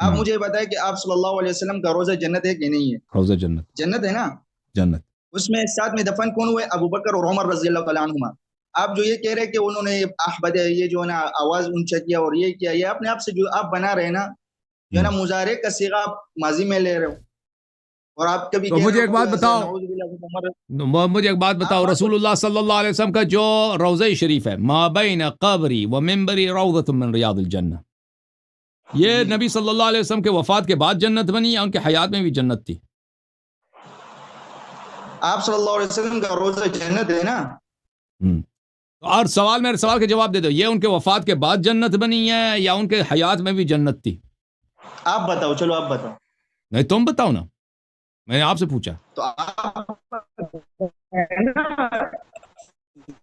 آپ مجھے بتائیں کہ آپ صلی اللہ علیہ وسلم کا روزہ جنت ہے کہ نہیں ہے؟ روزہ جنت، جنت ہے نا؟ جنت. اس میں ساتھ میں دفن کون ہوئے؟ ابو بکر اور عمر رضی اللہ تعالیٰ عنہما. آپ جو یہ کہہ رہے کہ انہوں نے احمد یہ جو ہے نا آواز اونچا کیا اور یہ کیا، یہ اپنے آپ سے جو آپ بنا رہے ہیں نا، جو ہے نا مظاہرے کا صیغہ آپ ماضی میں لے رہے ہو. اور آپ کبھی تو مجھے ایک بات بتاؤ، مجھے ایک بات بتاؤ، رسول اللہ صلی اللہ علیہ وسلم کا جو روضہ شریف ہے، ما بین قبری و منبری روضۃ من ریاض الجنہ، یہ نبی صلی اللہ علیہ وسلم کے وفات کے بعد جنت بنی یا ان کے حیات میں بھی جنت تھی؟ آپ صلی اللہ علیہ وسلم کا روزہ جنت ہے نا. اور سوال، میرے سوال کا جواب دے دو، یہ ان کے وفات کے بعد جنت بنی ہے یا ان کے حیات میں بھی جنت تھی؟ آپ بتاؤ، چلو آپ بتاؤ. نہیں تم بتاؤ نا، میں نے آپ سے پوچھا.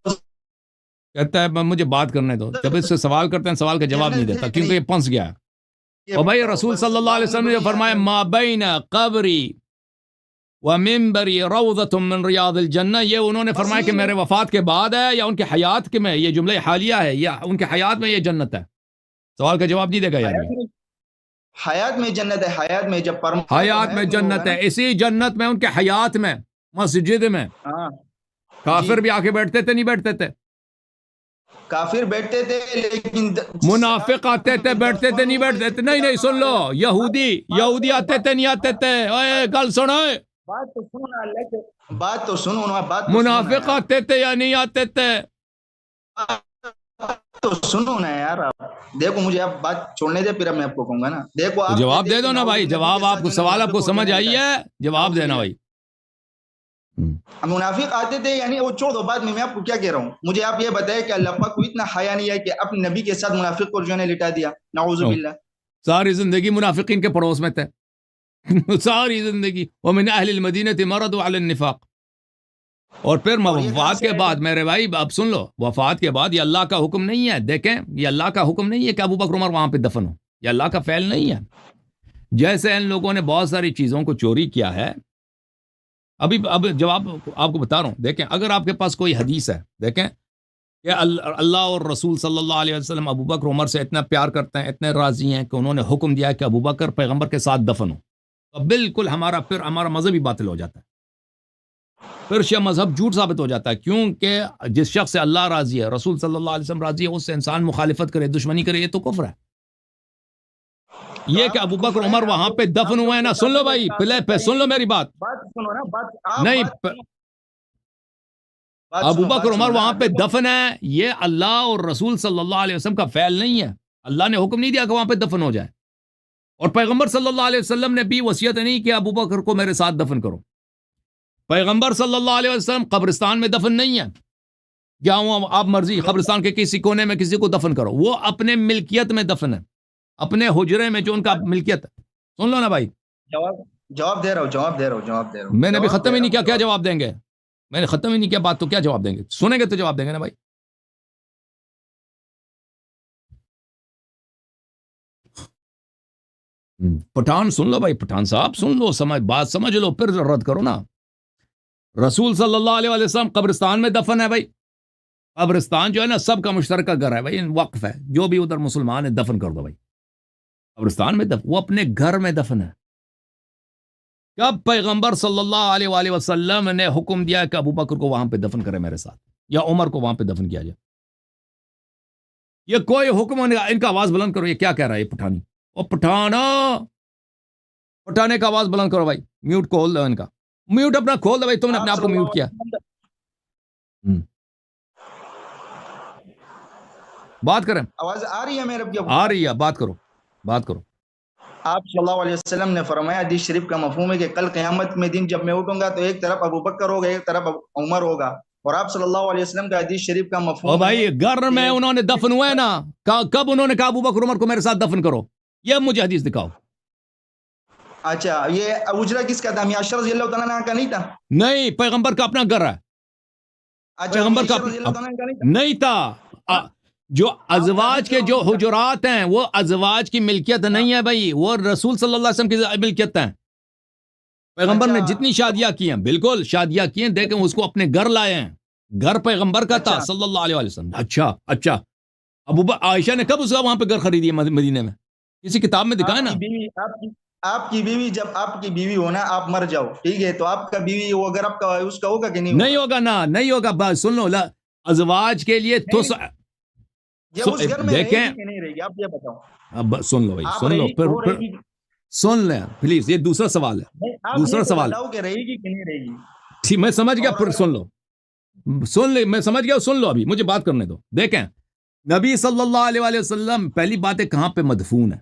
تو کہتا ہے مجھے بات کرنے دو، جب اس سے سوال کرتے ہیں سوال کا جواب نہیں دیتا کیونکہ یہ پنس گیا ہے. اور بھائی رسول صلی اللہ علیہ وسلم نے جو فرمایا ما بین قبری و منبری روضۃ من ریاض الجنہ، یہ انہوں نے فرمایا کہ میرے وفات کے بعد ہے یا ان کے حیات کے میں، یہ جملہ حالیہ ہے یا ان کے حیات میں یہ جنت ہے؟ سوال کا جواب نہیں دے گا یار. حیات میں جنت ہے، حیات میں جب حیات میں جنت ہے، اسی جنت میں ان کے حیات میں مسجد میں کافر بھی آ کے بیٹھتے تھے نہیں بیٹھتے تھے؟ کافر بیٹھتے تھے لیکن منافق آتے تھے بیٹھتے تھے نہیں بیٹھتے تھے؟ نہیں سن لو، یہودی آتے تھے نہیں آتے تھے؟ اے گل سنو، بات تو سنو نا، بات تو سنو نا، بات منافق آتے تھے یا نہیں آتے تھے؟ تو سنو نا یار. دیکھو مجھے آپ بات چھوڑنے دے، پھر میں آپ کو کہوں گا نا. دیکھو آپ جواب دے دو نا بھائی، جواب آپ کو، سوال آپ کو سمجھ آئی ہے، جواب دینا بھائی. منافق آتے تھے یعنی وہ چھوڑ دو، بعد میں آپ کو کیا کہہ رہا ہوں. مجھے آپ یہ بتائیں کہ اللہ پاک کو اتنا حیا نہیں ہے کہ اپنے نبی کے ساتھ منافق کو جو ہے لٹا دیا؟ نعوذ باللہ. ساری زندگی منافقین کے پڑوس میں تھے، ساری زندگی. ومن اہل المدینہ مردوا علی النفاق. اور پھر وفات کے بعد میرے بھائی اب سن لو، وفات کے بعد یہ اللہ کا حکم نہیں ہے. دیکھیں یہ اللہ کا حکم نہیں ہے کہ ابو بکر عمر وہاں پہ دفن ہو، یہ اللہ کا فعل نہیں ہے. جیسے ان لوگوں نے بہت ساری چیزوں کو چوری کیا ہے. اب جواب آپ کو بتا رہا ہوں. دیکھیں اگر آپ کے پاس کوئی حدیث ہے، دیکھیں کہ اللہ اور رسول صلی اللہ علیہ وسلم ابو بکر عمر سے اتنا پیار کرتے ہیں، اتنے راضی ہیں کہ انہوں نے حکم دیا کہ ابو بکر پیغمبر کے ساتھ دفن ہو، تو بالکل ہمارا مذہب ہی باطل ہو جاتا ہے، پھر شیعہ مذہب جھوٹ ثابت ہو جاتا ہے. کیونکہ جس شخص سے اللہ راضی ہے، رسول صلی اللہ علیہ وسلم راضی ہے، اس سے انسان مخالفت کرے، دشمنی کرے، یہ تو کفر ہے. یہ کہ ابو بکر عمر وہاں پہ دفن ہوئے ہیں نا، سن لو بھائی، پہلے سن لو میری بات. نہیں، ابو بکر عمر وہاں پہ دفن ہے، یہ اللہ اور رسول صلی اللہ علیہ وسلم کا فعل نہیں ہے. اللہ نے حکم نہیں دیا کہ وہاں پہ دفن ہو جائے، اور پیغمبر صلی اللہ علیہ وسلم نے بھی وصیت نہیں کہ ابو بکر کو میرے ساتھ دفن کرو. پیغمبر صلی اللہ علیہ وسلم قبرستان میں دفن نہیں ہے، جہاں آپ مرضی قبرستان کے کسی کونے میں کسی کو دفن کرو، وہ اپنے ملکیت میں دفن ہے، اپنے حجرے میں جو ان کا ملکیت ہے. سن لو نا بھائی، جواب دے رہا ہوں. میں نے ابھی ختم ہی نہیں کیا جواب دیں گے؟ میں نے ختم ہی نہیں کیا بات، تو کیا جواب دیں گے؟ سنیں گے تو جواب دیں گے نا بھائی. پٹھان سن لو بھائی، پٹھان صاحب سن لو، بات سمجھ لو، پھر رد کرو نا. رسول صلی اللہ علیہ وسلم قبرستان میں دفن ہے بھائی. قبرستان جو ہے نا سب کا مشترکہ گھر ہے بھائی، وقف ہے، جو بھی ادھر مسلمان ہے دفن کر دو بھائی. قبرستان میں وہ اپنے گھر میں دفن ہے. کب پیغمبر صلی اللہ علیہ وآلہ وسلم نے حکم دیا کہ ابو بکر کو وہاں پہ دفن کرے میرے ساتھ، یا عمر کو وہاں پہ دفن کیا جائے؟ یہ کوئی حکم نہیں. ان کا آواز بلند کرو، یہ کیا کہہ رہا ہے یہ پٹھانی؟ او پٹھانے کا آواز بلند کرو بھائی. میوٹ کھول دو ان کا، میوٹ اپنا کھول دو بھائی، تم نے اپنے آپ کو میوٹ کیا. بات کریں، آواز آ رہی ہے میرے؟ آ رہی ہے، بات کرو. آپ صلی اللہ علیہ وسلم نے فرمایا، حدیث شریف کا مفہوم ہے کہ کل قیامت میں دن جب میں اٹھوں گا تو ایک طرف ابو بکر ہوگا، ایک طرف عمر ہوگا. اور آپ صلی اللہ علیہ وسلم کا حدیث شریف کا مفہوم بھائی گھر میں انہوں نے دفن ہوئے نا، کب انہوں نے کہا ابو بکر عمر کو میرے ساتھ دفن کرو؟ یہ مجھے حدیث دکھاؤ. اچھا، یہ اجرا کس کا تھا؟ میاشر رضی اللہ تعالیٰ عنہ کا نہیں تھا؟ نہیں، پیغمبر کا اپنا گھر ہے. پیغمبر کا نہیں تھا. جو ازواج کے جو حجرات ہیں وہ ازواج کی ملکیت نہیں ہے بھائی، وہ رسول صلی اللہ علیہ وسلم کی ملکیت ہیں. پیغمبر نے جتنی شادیاں کی ہیں، بالکل شادیاں کی ہیں، دیکھیں اس کو اپنے گھر لائے ہیں. گھر پیغمبر کا تھا صلی اللہ علیہ وسلم. اچھا عائشہ نے کب اس کا وہاں پہ گھر خریدی ہے مدینے میں؟ کسی کتاب میں دکھائے نا. آپ کی بیوی جب آپ کی بیوی ہونا آپ مر جاؤ ٹھیک ہے تو آپ کا بیوی وہ اگر آپ کا اس کا ہوگا کہ نہیں ہوگا نا, نہیں ہوگا. بس سن لو, ازواج کے لیے تو یہ اس گھر میں رہے گی دیکھیں, کہ نہیں رہے گی آپ یہ بتاؤ. اب سن لو بھائی, سن لو, پھر سن لیں پلیز, یہ دوسرا سوال ہے, دوسرا سوال بتاؤ کہ رہے گی کہ نہیں رہے گی. ٹھیک, میں سمجھ گیا, پھر سن لو, سن لے, میں سمجھ گیا, سن لو, ابھی مجھے بات کرنے دو. دیکھیں, نبی صلی اللہ علیہ وآلہ وسلم پہلی بات ہے کہاں پہ مدفون ہے,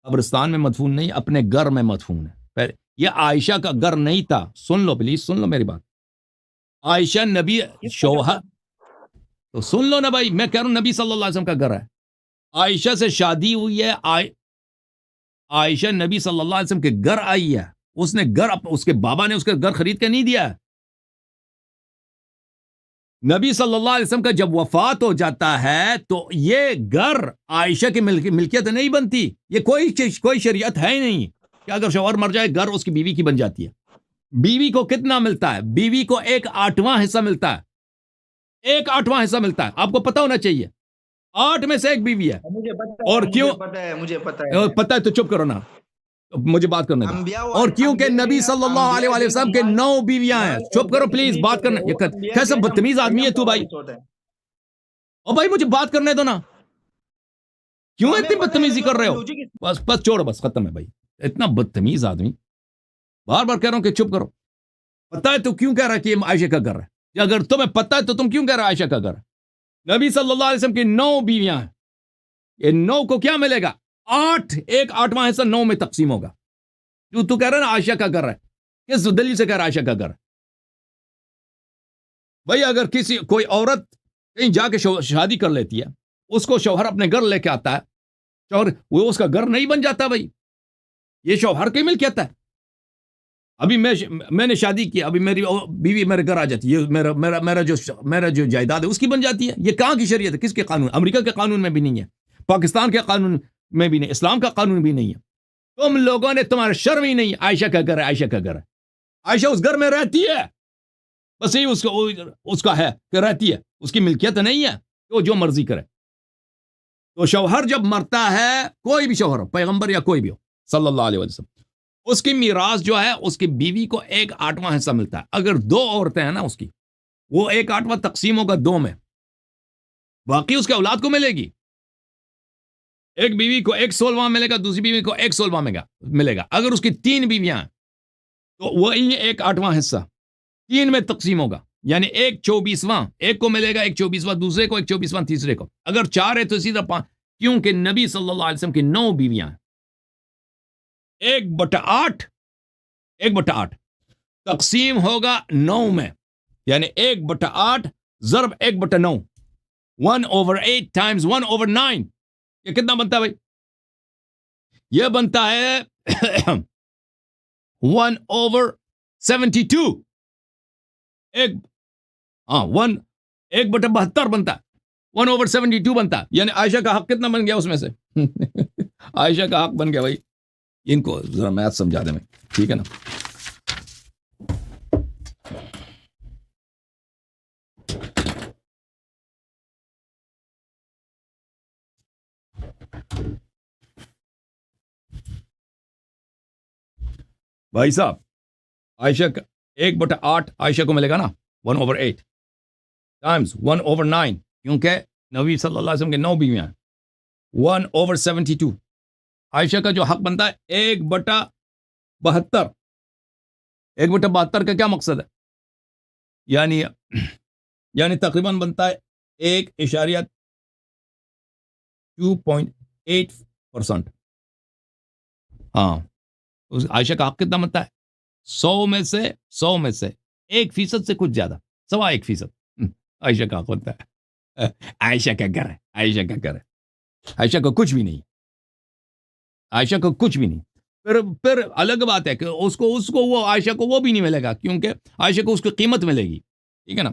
قبرستان میں مدفون نہیں, اپنے گھر میں مدفون ہے. یہ عائشہ کا گھر نہیں تھا. سن لو پلیز, سن لو میری بات. عائشہ نبی شوہر, تو سن لو نا بھائی, میں کہہ رہا ہوں نبی صلی اللہ علیہ وسلم کا گھر ہے. عائشہ سے شادی ہوئی ہے, عائشہ نبی صلی اللہ علیہ وسلم کے گھر آئی ہے. اس نے گھر, اس کے بابا نے اس کے گھر خرید کے نہیں دیا ہے. نبی صلی اللہ علیہ وسلم کا جب وفات ہو جاتا ہے تو یہ گھر عائشہ کی ملکیت نہیں بنتی. یہ کوئی شریعت ہے ہی نہیں کہ اگر شوہر مر جائے گھر اس کی بیوی کی بن جاتی ہے. بیوی کو کتنا ملتا ہے؟ بیوی کو 1/8 حصہ ملتا ہے, 1/8 حصہ ملتا ہے. آپ کو پتہ ہونا چاہیے, 8 میں سے 1 بیوی ہے. اور کیوں مجھے پتہ ہے تو چپ کرو نا, مجھے بات کرنے دو. اور کیونکہ نبی صلی اللہ علیہ وآلہ وسلم کے 9 بیویاں ہیں. چپ کرو پلیز, بات کرنے. کیسا بدتمیز آدمی ہے تو بھائی. او بھائی مجھے بات کرنے دو نا, کیوں اتنی بدتمیزی کر رہے ہو؟ بس چھوڑو, بس ختم ہے بھائی. اتنا بدتمیز آدمی, بار بار کہہ رہا ہوں کہ چپ کرو. پتہ ہے تو کیوں کہہ رہا ہے کہ یہ عائشہ کا گھر ہے؟ اگر تمہیں پتہ ہے تو تم کیوں کہہ رہا ہے عائشہ کا گھر ہے؟ نبی صلی اللہ علیہ وسلم کی 9 بیویاں ہیں. یہ 9 کو کیا ملے گا؟ 1/8 حصہ 9 میں تقسیم ہوگا. جو تو کہہ رہا ہے نا عائشہ کا گھر ہے, کس دلیل سے کہہ رہا ہے عائشہ کا گھر ہے؟ بھائی اگر کوئی عورت کہیں جا کے شادی کر لیتی ہے, اس کو شوہر اپنے گھر لے کے آتا ہے, شوہر وہ اس کا گھر نہیں بن جاتا بھائی, یہ شوہر کی ملکیت ہے. ابھی میں نے شادی کی, ابھی میری بیوی میرے گھر آ جاتی ہے, میرا جو جائیداد ہے اس کی بن جاتی ہے. یہ کہاں کی شریعت ہے؟ کس کے قانون؟ امریکہ کے قانون میں بھی نہیں ہے, پاکستان کے قانون میں بھی نہیں, اسلام کا قانون بھی نہیں ہے. تم لوگوں نے, تمہارا شرم ہی نہیں. عائشہ کا گھر ہے, عائشہ کا گھر ہے. عائشہ اس گھر میں رہتی ہے, بس یہی اس کا ہے کہ رہتی ہے, اس کی ملکیت نہیں ہے کہ وہ جو مرضی کرے. تو شوہر جب مرتا ہے, کوئی بھی شوہر ہو, پیغمبر یا کوئی بھی ہو صلی اللہ علیہ وسلم, اس کی میراث جو ہے اس کی بیوی کو 1/8 حصہ ملتا ہے. اگر 2 عورتیں ہیں نا اس کی, وہ 1/8 تقسیم ہوگا 2 میں, باقی اس کے اولاد کو ملے گی. ایک بیوی کو 1/16 ملے گا, دوسری بیوی کو 1/16 ملے گا. اگر اس کی 3 بیویاں ہیں تو وہی 1/8 حصہ 3 میں تقسیم ہوگا, یعنی 1/24, ایک کو ملے گا 1/24, دوسرے کو 1/24, تیسرے کو. اگر 4 ہے تو اسی طرح 5, کیونکہ نبی صلی اللہ علیہ وسلم کی 9 بیویاں ہیں. 1/8 تقسیم ہوگا 9 میں, یعنی 1/8 ضرب 1/9, 1/8 ٹائمز 1/9. یہ کتنا بنتا ہے بھائی؟ یہ بنتا ہے 1/72. 1/72 بنتا ہے, 1/72 بنتا ہے. یعنی عائشہ کا حق کتنا بن گیا اس میں سے؟ عائشہ کا حق بن گیا بھائی. ان کو ذرا میتھ سمجھا دیں میں, ٹھیک ہے نا. بھائی صاحب, عائشہ کا 1/8 عائشہ کو ملے گا نا, 1/8 ٹائمز 1/9, کیونکہ نبی صلی اللہ علیہ وسلم کے 9 بیویاں ہیں. 1/72 عائشہ کا جو حق بنتا ہے 1/72. 1/72 کا کیا مقصد ہے؟ یعنی تقریباً بنتا ہے 1.28%. ہاں, عائشہ کا حق کتنا بنتا ہے؟ 100 میں سے 1% سے کچھ زیادہ, 1.25% عائشہ کا حق بنتا ہے. عائشہ کا گھر ہے, عائشہ کا گھر ہے, عائشہ کا کچھ بھی نہیں, عائشہ کو کچھ بھی نہیں. پھر الگ بات ہے کہ اس کو وہ عائشہ کو وہ بھی نہیں ملے گا, کیونکہ عائشہ کو اس کی قیمت ملے گی, ٹھیک ہے نا.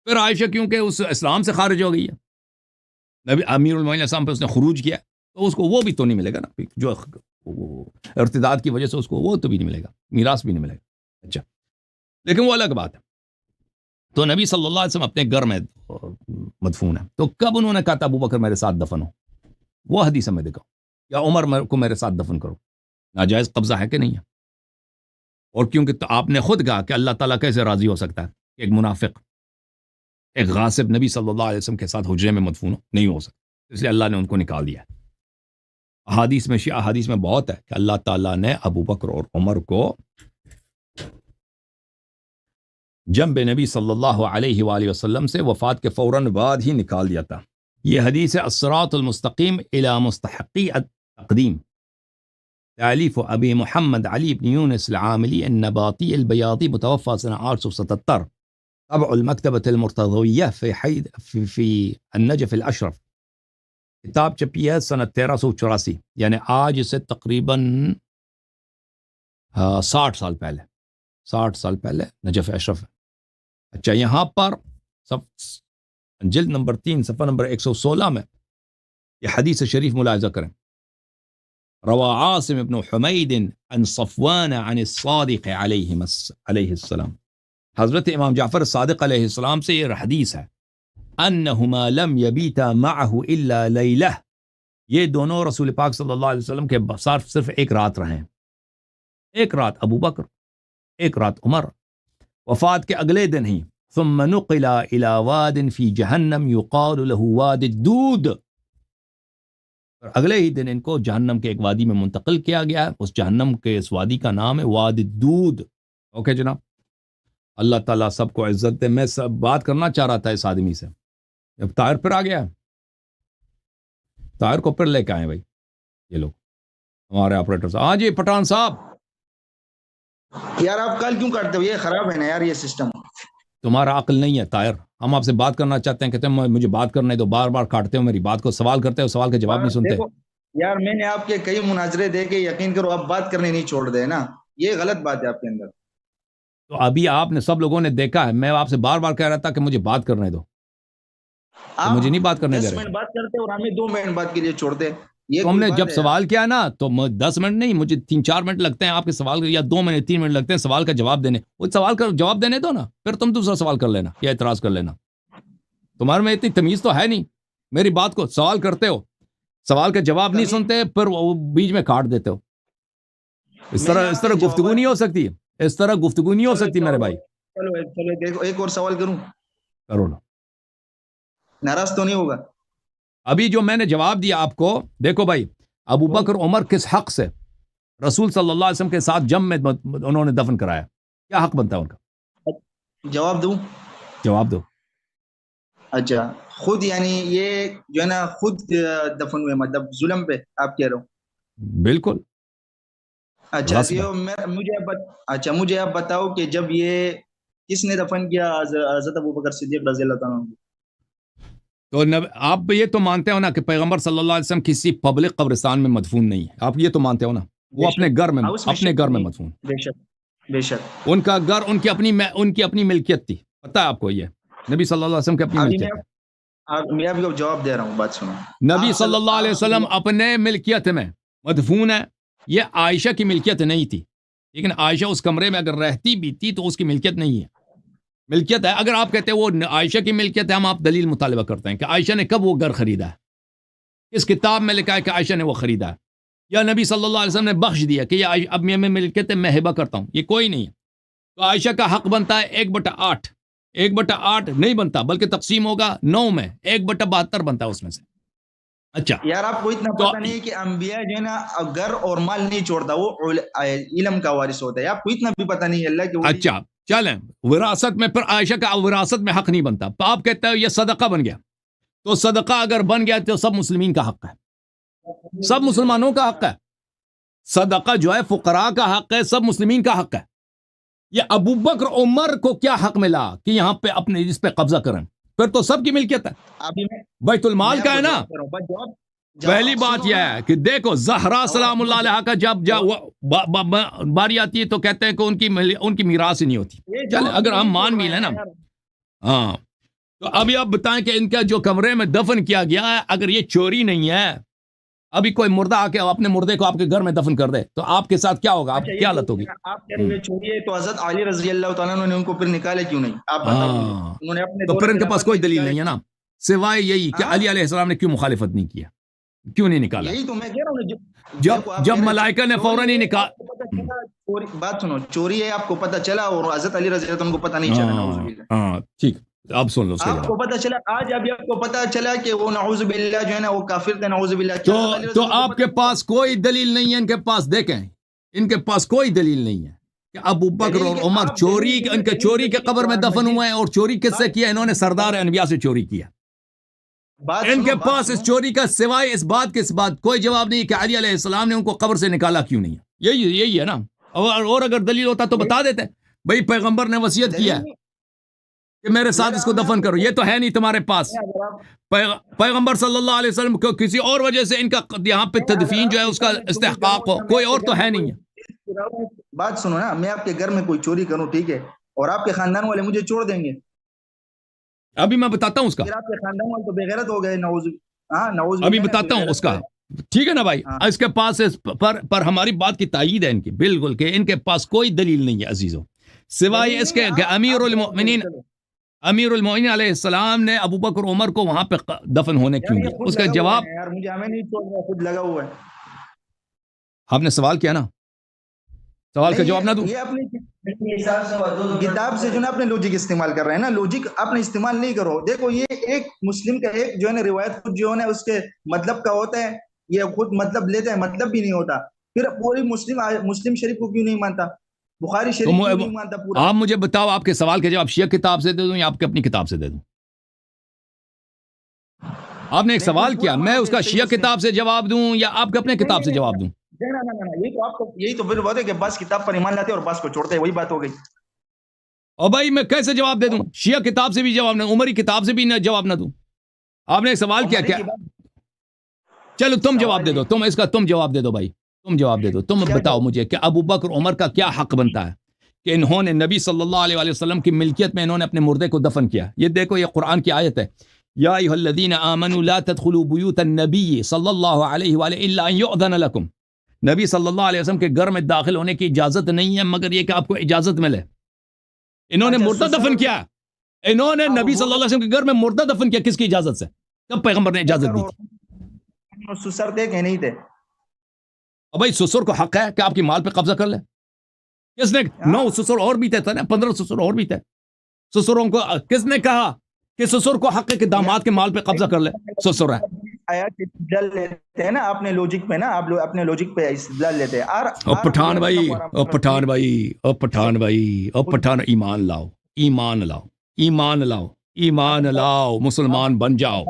پھر عائشہ کیونکہ اس اسلام سے خارج ہو گئی ہے, نبی امیر المومنین اسلام پہ اس نے خروج کیا, تو اس کو وہ بھی تو نہیں ملے گا نا, جو ارتداد کی وجہ سے اس کو وہ تو بھی نہیں ملے گا, میراث بھی نہیں ملے گا. اچھا, لیکن وہ الگ بات ہے. تو نبی صلی اللہ علیہ وسلم اپنے گھر میں مدفون ہے, تو کب انہوں نے کہا تھا ابو بکر میرے ساتھ دفن ہو؟ وہ حدیث میں دکھاؤ. یا عمر کو میرے ساتھ دفن کرو. ناجائز قبضہ ہے کہ نہیں ہے؟ اور کیونکہ تو آپ نے خود کہا کہ اللہ تعالیٰ کیسے راضی ہو سکتا ہے کہ ایک منافق ایک غاصب نبی صلی اللہ علیہ وسلم کے ساتھ حجرے میں مدفون نہیں ہو سکتا، اس لیے اللہ نے ان کو نکال دیا. احادیث میں شیعہ احادیث میں بہت ہے کہ اللہ تعالیٰ نے ابو بکر اور عمر کو جنب نبی صلی اللہ علیہ وآلہ وسلم سے وفات کے فوراً بعد ہی نکال دیا تھا. یہ حدیث ہے الصراط المستقیم الی مستحقی التقدیم، تالیف ابی محمد علی بن یونس العاملی النباطی البیاضی، متوفى سنة 877، طبع المکتبۃ المرتضویہ فی النجف الاشرف. کتاب چھپی ہے سنہ 1384، یعنی آج سے تقریباً 60 سال پہلے نجف اشرف. اچھا، یہاں پر جلد نمبر 3 صفحہ نمبر 116 میں یہ حدیث شریف ملاحظہ کریں. روا عاصم بن حمید عن صفوان عن الصادق علیہ السلام، حضرت امام جعفر صادق علیہ السلام سے یہ حدیث ہے، انہما لم یبیتا معه الا لیلہ، یہ دونوں رسول پاک صلی اللہ علیہ وسلم کے ساتھ صرف ایک رات رہیں. ایک رات ابو بکر، ایک رات عمر. وفات کے اگلے دن ہی ثم نقل الى واد فی جہنم یقال له واد الدود، اگلے ہی دن ان کو جہنم کے ایک وادی میں منتقل کیا گیا. اس جہنم کے اس وادی کا نام ہے واد الدود. اوکے جناب، اللہ تعالیٰ سب کو عزت دے. میں سب بات کرنا چاہ رہا تھا اس آدمی سے، جب طاہر پھر آ گیا، طاہر کو پھر لے کے آئے بھائی یہ لوگ ہمارے آپریٹر. ہاں جی پٹھان صاحب، یار آپ کل کیوں کرتے ہو؟ یہ خراب ہے نا یار یہ سسٹم. تمہارا عقل نہیں ہے طاہر، ہم آپ سے بات کرنا چاہتے ہیں، کہتے ہیں مجھے بات کرنے دو، بار بار کاٹتے ہو میری بات کو، سوال کرتے ہو سوال کا جواب نہیں سنتے. یار میں نے آپ کے کئی مناظرے دیکھے، یقین کرو آپ بات کرنے نہیں چھوڑ دے نا، یہ غلط بات ہے آپ کے اندر. تو ابھی آپ نے سب لوگوں نے دیکھا ہے، میں آپ سے بار بار کہہ رہا تھا کہ مجھے بات کرنے دو، آپ مجھے نہیں بات کرنے دے 10 رہے. منٹ بات کرتے اور ہمیں 2 منٹ بات کے لیے چھوڑتے. تو ہم نے جب سوال کیا نا تو 10 منٹ نہیں، مجھے 3-4 منٹ لگتے ہیں آپ کے سوال یا 2 منٹ 3 منٹ لگتے ہیں سوال کا جواب دینے. وہ سوال کا جواب دینے دو نا، پھر تم دوسرا سوال کر لینا یا اعتراض کر لینا. تمہارے میں اتنی تمیز تو ہے نہیں، میری بات کو سوال کرتے ہو، سوال کا جواب نہیں سنتے، پھر وہ بیچ میں کاٹ دیتے ہو. اس طرح گفتگو نہیں ہو سکتی، اس طرح گفتگو نہیں ہو سکتی میرے بھائی. چلو دیکھو ایک اور سوال کروں، کرو نا، ناراض تو نہیں ہوگا؟ ابھی جو میں نے جواب دیا آپ کو، دیکھو بھائی، ابو بکر عمر کس حق سے رسول صلی اللہ علیہ وسلم کے ساتھ جم میں انہوں نے دفن کرایا؟ کیا حق بنتا ہے ان کا؟ جواب دوں؟ جواب دو. اچھا، خود یعنی یہ جو ہے نا خود دفن ہوئے، مطلب ظلم پہ آپ کہہ رہے ہو؟ بالکل. اچھا مجھے آپ بتاؤ کہ جب یہ کس نے دفن کیا حضرت ابو بکر صدیق رضی اللہ تعالیٰ عنہ؟ تو آپ یہ تو مانتے ہو نا کہ پیغمبر صلی اللہ علیہ وسلم کسی پبلک قبرستان میں مدفون نہیں ہے، آپ یہ تو مانتے ہو نا؟ وہ اپنے گھر میں مدفون. بے شک ان کا گھر ان کی اپنی ملکیت تھی، پتہ ہے آپ کو؟ یہ نبی صلی اللہ علیہ وسلم کی اپنی ملکیت ہے. میں آپ کو جواب دے رہا ہوں، بات سنو. نبی صلی اللہ علیہ وسلم اپنے ملکیت میں مدفون ہے. یہ عائشہ کی ملکیت نہیں تھی، لیکن عائشہ اس کمرے میں اگر رہتی بھی تھی تو اس کی ملکیت نہیں ہے. ملکیت ہے، اگر آپ کہتے ہیں وہ عائشہ کی ملکیت ہے، ہم آپ دلیل مطالبہ کرتے ہیں کہ عائشہ نے کب وہ گھر خریدا ہے، اس کتاب میں لکھا ہے کہ عائشہ نے وہ خریدا ہے، یا نبی صلی اللہ علیہ وسلم نے بخش دیا کہ یہ اب میں ملکیت میں ہبہ کرتا ہوں. یہ کوئی نہیں ہے. تو عائشہ کا حق بنتا ہے 1/8. 1/8 نہیں بنتا، بلکہ تقسیم ہوگا 9 میں، 1/72 بنتا ہے اس میں سے. اچھا یار آپ کو اتنا پتہ نہیں ہے کہ انبیاء جو ہے نا گھر اور مال نہیں چھوڑتا، وہ علم کا وارث ہوتا ہے. آپ کو اتنا بھی پتہ نہیں ہے اللہ کے. اچھا چلیں، وراثت میں پھر عائشہ کا وراثت میں حق نہیں بنتا. آپ کہتے ہیں یہ صدقہ بن گیا، تو صدقہ اگر بن گیا تو سب مسلمین کا حق ہے، سب مسلمانوں کا حق ہے. صدقہ جو ہے فقراء کا حق ہے، سب مسلمین کا حق ہے. یہ ابو بکر عمر کو کیا حق ملا کہ یہاں پہ اپنے اس پہ قبضہ کریں؟ پھر تو سب کی ملکیت ہے، بیت المال کا ہے نا. پہلی بات یہ ہے کہ دیکھو زہرا سلام اللہ علیہ کا جب باری آتی ہے تو کہتے ہیں کہ ان کی میراث ہی نہیں ہوتی. چلے اگر ہم مان بھی لیں نا، ہاں، تو ابھی آپ بتائیں کہ ان کا جو کمرے میں دفن کیا گیا ہے، اگر یہ چوری نہیں ہے، ابھی کوئی مردہ آ کے اپنے مردے کو آپ کے گھر میں دفن کر دے تو آپ کے ساتھ کیا ہوگا؟ آپ کیا حالت ہوگی؟ آپ کہہ رہے ہیں چوری ہے، تو حضرت علی رضی اللہ تعالیٰ عنہ نے ان کو پھر نکالے کیوں نہیں؟ آپ بتائیں. تو پھر ان کے پاس کوئی دلیل نہیں ہے نا، سوائے یہی کہ علی علیہ السلام نے کیوں مخالفت نہیں کیا. کیوں نہیں نکالا؟ یہی تو میں کہہ رہا ہوں، جب ملائکہ نے فوراً ہی نکال، بات سنو، چوری ہے آپ کو پتہ چلا اور حضرت علی رضی اللہ عنہ کو پتہ نہیں چلا، نعوذ باللہ. ہاں ٹھیک، اب سن لو اس کے آپ کو جواب. پتہ چلا آج، ابھی آپ کو پتہ چلا کہ وہ نعوذ باللہ جو ہے نا وہ کافر تھے، نعوذ باللہ. تو آپ کے پاس کوئی دلیل نہیں ہے، ان کے پاس دیکھیں، ان کے پاس کوئی دلیل نہیں ہے کہ ابو بکر اور عمر چوری، ان کے چوری کے قبر میں دفن ہوئے ہیں. اور چوری کس سے کیا؟ انہوں نے سردار انبیاء سے چوری کیا. ان کے پاس اس چوری کا سوائے اس بات کے بعد کوئی جواب نہیں کہ علی علیہ السلام نے ان کو قبر سے نکالا کیوں نہیں ہے. یہی ہے نا. اور اگر دلیل ہوتا تو بتا دیتے بھئی پیغمبر نے وصیت کیا کہ میرے ساتھ اس کو دفن کرو. یہ تو ہے نہیں تمہارے پاس. پیغمبر صلی اللہ علیہ وسلم کو کسی اور وجہ سے ان کا یہاں پہ تدفین جو ہے اس کا استحقاق ہو، کوئی اور تو ہے نہیں ہے. بات سنو نا، میں آپ کے گھر میں کوئی چوری کروں، ٹھیک ہے، اور آپ کے خاندان والے مجھے چھوڑ دیں گے، ابھی میں بتاتا ہوں اس کا. پھر آپ کے خاندان والے تو بے غیرت ہو گئے، نعوذ ابھی بتاتا ہوں اس کا. ٹھیک ہے نا بھائی. اس کے پاس پر ہماری بات کی تائید ہے ان کی بالکل کہ ان کے پاس کوئی دلیل نہیں ہے عزیزوں، سوائے اس کے کہ امیر المؤمنین علیہ السلام نے ابو بکر عمر کو وہاں پہ دفن ہونے کیوں دیا. اس کا جواب یار مجھے ہمیں نہیں چھوڑ رہا، خود لگا ہوا ہے. آپ نے سوال کیا نا، سوال کا جواب نہ دوں. یہ اپنی کتاب سے جو نا اپنے لوجک استعمال کر رہے ہیں نا، لوجک اپنے استعمال نہیں کرو. دیکھو یہ ایک مسلم کا ایک جو ہے نا روایت خود جو ہے نا اس کے مطلب کا ہوتا ہے، یہ خود مطلب لیتا ہے، مطلب بھی نہیں ہوتا. پھر پوری مسلم شریف کو کیوں نہیں مانتا، بخاری شریف کیوں نہیں مانتا پورا؟ آپ مجھے بتاؤ آپ کے سوال کا جواب شیعہ کتاب سے دے دوں یا آپ کے اپنی کتاب سے دے دوں؟ آپ نے ایک سوال کیا، میں اس کا شیعہ کتاب سے جواب دوں یا آپ کے اپنے کتاب سے جواب دوں؟ یہی تو آپ کو، یہی تو پھر بات ہے کہ بس کتاب پر ایمان لاتے اور بس کو چھوڑتے ہیں، وہی بات ہو گئی. اور بھائی میں کیسے جواب دے دوں؟ شیعہ کتاب سے بھی جواب نہ، عمری کتاب سے بھی نہ جواب نہ دوں. آپ نے ایک سوال کیا کیا؟ چلو تم جواب دے دو، تم اس کا تم جواب دے دو بھائی، تم جواب دے دو. تم بتاؤ مجھے کہ ابو بکر عمر کا کیا حق بنتا ہے کہ انہوں نے نبی صلی اللہ علیہ وآلہ وسلم کی ملکیت میں انہوں نے اپنے مردے کو دفن کیا. یہ دیکھو یہ قرآن کی آیت ہے، یا ایھا الذین آمنوا لا تدخلوا بیوت النبی صلی اللہ علیہ وآلہ الا ان یؤذن لکم. نبی صلی اللہ علیہ وسلم کے گھر میں داخل ہونے کی اجازت نہیں ہے مگر یہ کہ آپ کو اجازت ملے. انہوں نے مردہ دفن کیا، انہوں نے نبی صلی اللہ علیہ وسلم کے گھر میں مردہ دفن کیا، کس کی اجازت سے؟ کب پیغمبر نے اجازت دی تھی؟ سسر تھے کہ نہیں تھے؟ اور بھائی سسر کو حق ہے کہ آپ کی مال پہ قبضہ کر لے. کس نے 9 سسر اور بھی تھے نا، 15 سسر اور بھی تھے. سسروں کو کس نے کہا کہ سسر کو حق ہے کہ داماد کے مال پہ قبضہ کر لے؟ سسر ہے. لیتے ہیں نا اپنے لوجک پہ، نا آپ اپنے لوجک پہ استدلال لیتے ہیں. اور پٹھان بھائی، اور پٹھان بھائی، اور پٹھان بھائی، اور پٹھان، ایمان لاؤ، ایمان لاؤ، ایمان لاؤ، ایمان لاؤ، مسلمان بن جاؤ.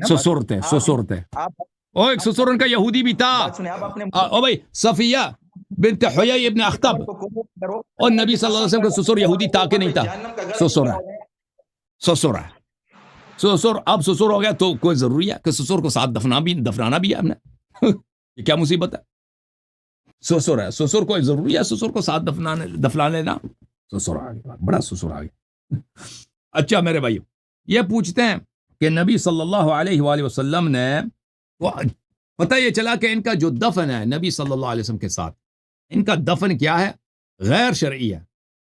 سسر تھے، سسر تھے. اور ایک سسر ان کا یہودی بھی تھا. او بھائی صفیہ بنت حیی ابن اخطب، اور نبی صلی اللہ علیہ وسلم کا سسر یہودی تھا کہ نہیں تھا؟ سسر ہے، سسر ہے، سسر. اب سسر ہو گیا تو کوئی ضروری ہے کہ سسر کو ساتھ دفنانا بھی ہے ہم نے؟ یہ کیا مصیبت ہے؟ سسر ہے، سسر کو ضروری ہے سسر کو ساتھ دفنا لینا. سسر آ گیا، بڑا سسر آ گیا. اچھا میرے بھائیو، یہ پوچھتے ہیں کہ نبی صلی اللہ علیہ وآلہ وسلم نے، پتہ یہ چلا کہ ان کا جو دفن ہے نبی صلی اللہ علیہ وسلم کے ساتھ، ان کا دفن کیا ہے؟ غیر شرعی ہے،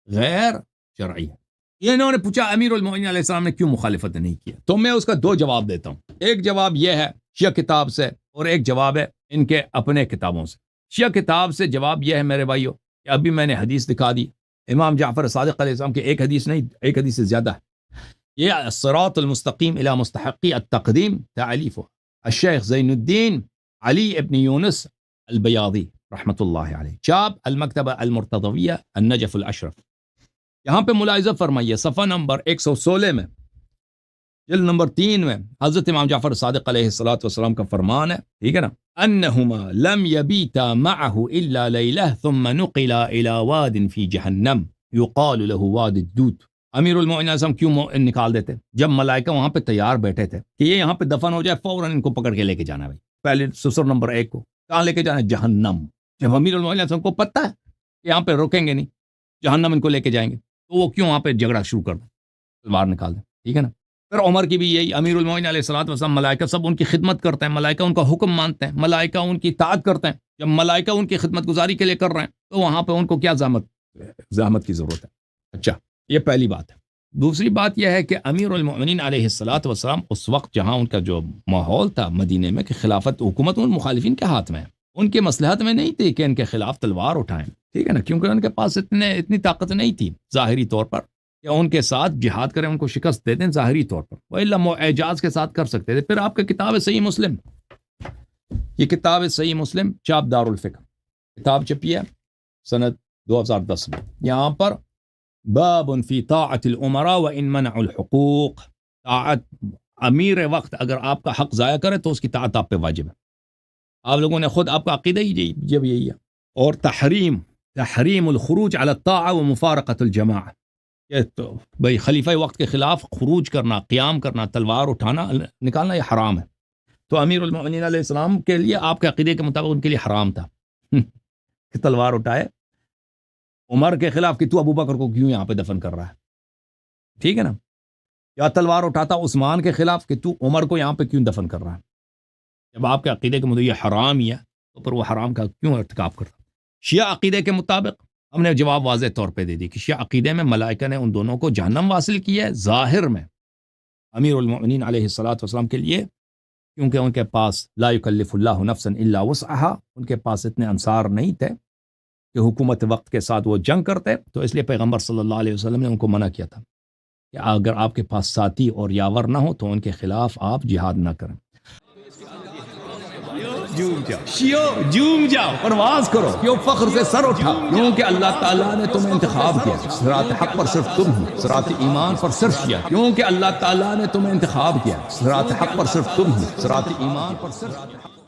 غیر شرعی ہے. یہ انہوں نے پوچھا امیر المؤمنین علیہ السلام نے کیوں مخالفت نہیں کیا؟ تو میں اس کا 2 جواب دیتا ہوں. ایک جواب یہ ہے شیعہ کتاب سے، اور ایک جواب ہے ان کے اپنے کتابوں سے. شیعہ کتاب سے جواب یہ ہے میرے بھائیو کہ ابھی میں نے حدیث دکھا دی، امام جعفر صادق علیہ السلام کی ایک حدیث نہیں، ایک حدیث سے زیادہ ہے. یہ الصراط المستقیم الى مستحقی التقدیم تعلیف الشیخ زین الدین علی ابن یونس البیاضی رحمۃ اللہ علیہ، چاپ المکتبہ المرتضویہ النجف الاشرف. یہاں پہ ملاحظہ فرمائیے صفحہ نمبر 116 میں، جلد نمبر 3 میں حضرت امام جعفر صادق علیہ السلام کا فرمان ہے، ٹھیک ہے نا، انہما لم یبیتا معه الا لیلہ ثم نقلا الى واد فی جہنم یقال له واد الدود. امیر المؤمنین کیوں نکال دیتے جب ملائکہ وہاں پہ تیار بیٹھے تھے کہ یہ یہاں پہ دفن ہو جائے، فوراً ان کو پکڑ کے لے کے جانا ہے. پہلے سسر نمبر 1 کو کہاں لے کے جانا ہے؟ جہنم. جب امیر المؤمنین کو پتہ ہے کہ یہاں پہ روکیں گے نہیں، جہنم ان کو لے کے جائیں گے، تو وہ کیوں وہاں پہ جھگڑا شروع کر دیں، تلوار نکال دیں. ٹھیک ہے نا. پھر عمر کی بھی یہی، امیر المؤمنین علیہ الصلوۃ والسلام، ملائکہ سب ان کی خدمت کرتے ہیں، ملائکہ ان کا حکم مانتے ہیں، ملائکہ ان کی اطاعت کرتے ہیں. جب ملائکہ ان کی خدمت گزاری کے لیے کر رہے ہیں تو وہاں پہ ان کو کیا زحمت کی ضرورت ہے. اچھا یہ پہلی بات ہے. دوسری بات یہ ہے کہ امیر المؤمنین علیہ الصلوۃ والسلام اس وقت جہاں ان کا جو ماحول تھا مدینے میں کہ خلافت حکومت ان مخالفین کے ہاتھ میں ہے، ان کے مصلحت میں نہیں تھی کہ ان کے خلاف تلوار اٹھائیں، ٹھیک ہے نا، کیونکہ ان کے پاس اتنی طاقت نہیں تھی ظاہری طور پر کہ ان کے ساتھ جہاد کریں، ان کو شکست دے دیں ظاہری طور پر، وَإِلَّا وہ اعجاز کے ساتھ کر سکتے تھے۔ پھر آپ کا کتاب صحیح مسلم، یہ کتاب صحیح مسلم چاپ دار الفکر کتاب چھپی ہے سنت 2010 میں، یہاں پر باب فی طاعت الامراء وان منعوا الحقوق، طاعت امیر وقت اگر آپ کا حق ضائع کرے تو اس کی طاعت آپ پہ واجب ہے۔ آپ لوگوں نے خود آپ کا عقیدہ ہی جب یہی ہے۔ اور تحریم الخروج علی الطاعہ و مفارقۃ الجماعہ، یہ تو بھئی خلیفہ وقت کے خلاف خروج کرنا، قیام کرنا، تلوار اٹھانا، نکالنا، یہ حرام ہے۔ تو امیر المؤمنین علیہ السلام کے لیے آپ کے عقیدے کے مطابق ان کے لیے حرام تھا کہ تلوار اٹھائے عمر کے خلاف کہ تو ابو بکر کو کیوں یہاں پہ دفن کر رہا ہے، ٹھیک ہے نا، یا تلوار اٹھاتا عثمان کے خلاف کہ تو عمر کو یہاں پہ کیوں دفن کر رہا ہے۔ جب آپ کے عقیدے کے مطابق یہ حرام ہی ہے تو پھر وہ حرام کا کیوں ارتکاب کرتا۔ شیعہ عقیدے کے مطابق ہم نے جواب واضح طور پہ دے دی کہ شیعہ عقیدے میں ملائکہ نے ان دونوں کو جہنم واصل کیا ہے ظاہر میں امیر المؤمنین علیہ الصلوۃ والسلام کے لیے، کیونکہ ان کے پاس لا یکلف اللہ نفسا الا وسعها، ان کے پاس اتنے انصار نہیں تھے کہ حکومت وقت کے ساتھ وہ جنگ کرتے، تو اس لیے پیغمبر صلی اللہ علیہ وسلم نے ان کو منع کیا تھا کہ اگر آپ کے پاس ساتھی اور یاور نہ ہو تو ان کے خلاف آپ جہاد نہ کریں۔ جوم جاؤ، پرواز کرو، کیوں فخر سے سر اٹھا، کیونکہ اللہ تعالیٰ نے تمہیں انتخاب کیا، صراط حق پر صرف تم ہو، صراط ایمان پر صرف کیا، کیونکہ اللہ تعالیٰ نے تمہیں انتخاب کیا، صراط حق پر صرف تم ہو، صراط ایمان پر صرف